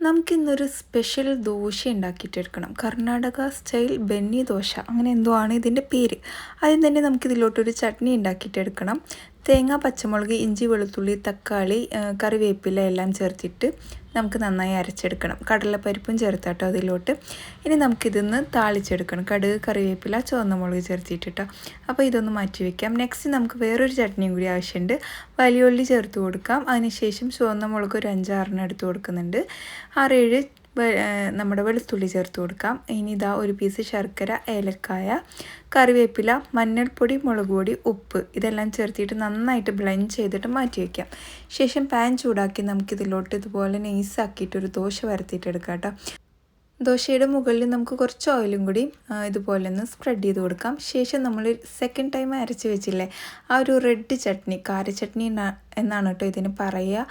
നമുക്കിന്നൊരു special dosa ഉണ്ടാക്കിയിട്ടെടുക്കണം. Karnataka style Benny dosa അങ്ങനെ എന്തോ ആണ് ഇതിൻ്റെ പേര്. ആദ്യം തന്നെ നമുക്കിതിലോട്ടൊരു ചട്നി ഉണ്ടാക്കിയിട്ടെടുക്കണം. തേങ്ങ, പച്ചമുളക്, ഇഞ്ചി, വെളുത്തുള്ളി, തക്കാളി, കറിവേപ്പില എല്ലാം ചേർത്തിട്ട് നമുക്ക് നന്നായി അരച്ചെടുക്കണം. കടലപ്പരിപ്പും ചേർത്താട്ടോ അതിലോട്ട്. ഇനി നമുക്കിതൊന്ന് താളിച്ചെടുക്കണം. കടുക്, കറിവേപ്പില, ചുവന്ന മുളക് ചേർത്തിട്ടോ. അപ്പോൾ ഇതൊന്ന് മാറ്റി വയ്ക്കാം. നെക്സ്റ്റ് നമുക്ക് വേറൊരു ചട്നിയും കൂടി ആവശ്യമുണ്ട്. വലിയ ഉള്ളി ചേർത്ത് കൊടുക്കാം. അതിനുശേഷം ചുവന്ന മുളക് ഒരു 5-6 എടുത്ത് കൊടുക്കുന്നുണ്ട്. 6-7 നമ്മുടെ വെളുത്തുള്ളി ചേർത്ത് കൊടുക്കാം. ഇനി ഇതാ ഒരു പീസ് ശർക്കര, ഏലക്കായ, കറിവേപ്പില, മഞ്ഞൾപ്പൊടി, മുളക് പൊടി, ഉപ്പ് ഇതെല്ലാം ചേർത്തിട്ട് നന്നായിട്ട് ബ്ലെൻഡ് ചെയ്തിട്ട് മാറ്റി വയ്ക്കാം. ശേഷം പാൻ ചൂടാക്കി നമുക്കിതിലോട്ട് ഇതുപോലെ നൈസാക്കിയിട്ടൊരു ദോശ വരത്തിയിട്ടെടുക്കാം കേട്ടോ. ദോശയുടെ മുകളിൽ നമുക്ക് കുറച്ച് ഓയിലും കൂടി ഇതുപോലെ ഒന്ന് സ്പ്രെഡ് ചെയ്ത് കൊടുക്കാം. ശേഷം നമ്മൾ സെക്കൻഡ് ടൈം അരച്ച് വെച്ചില്ലേ ആ ഒരു റെഡ് ചട്നി, കാര ചട്നി എന്നാണ് കേട്ടോ ഇതിന് പറയുക.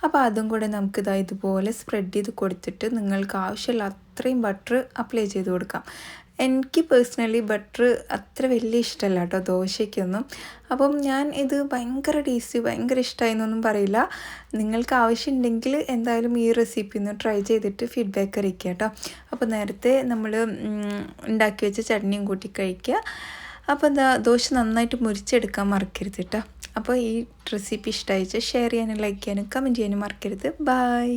അപ്പോൾ അതും കൂടെ നമുക്കിതാ ഇതുപോലെ സ്പ്രെഡ് ചെയ്ത് കൊടുത്തിട്ട് നിങ്ങൾക്ക് ആവശ്യമുള്ള അത്രയും ബട്ടർ അപ്ലൈ ചെയ്ത് കൊടുക്കാം. എനിക്ക് പേഴ്സണലി ബട്ടർ അത്ര വലിയ ഇഷ്ടമല്ല കേട്ടോ ദോശയ്ക്കൊന്നും. അപ്പം ഞാൻ ഇത് ഭയങ്കര ടേസ്റ്റി, ഭയങ്കര ഇഷ്ടമായി എന്നൊന്നും പറയില്ല. നിങ്ങൾക്ക് ആവശ്യമുണ്ടെങ്കിൽ എന്തായാലും ഈ റെസിപ്പി ഒന്ന് ട്രൈ ചെയ്തിട്ട് ഫീഡ്ബാക്ക് അറിയിക്കുക കേട്ടോ. അപ്പോൾ നേരത്തെ നമ്മൾ ഉണ്ടാക്കി വെച്ച ചട്നിയും കൂട്ടി കഴിക്കുക. അപ്പോൾ എന്താ ദോശ നന്നായിട്ട് മുരിച്ചെടുക്കാൻ മറക്കരുത് കേട്ടോ. അപ്പോൾ ഈ റെസിപ്പി ഇഷ്ടമായിച്ചാൽ ഷെയർ ചെയ്യാനും ലൈക്ക് ചെയ്യാനും കമൻറ്റ് ചെയ്യാനും മറക്കരുത്. ബൈ.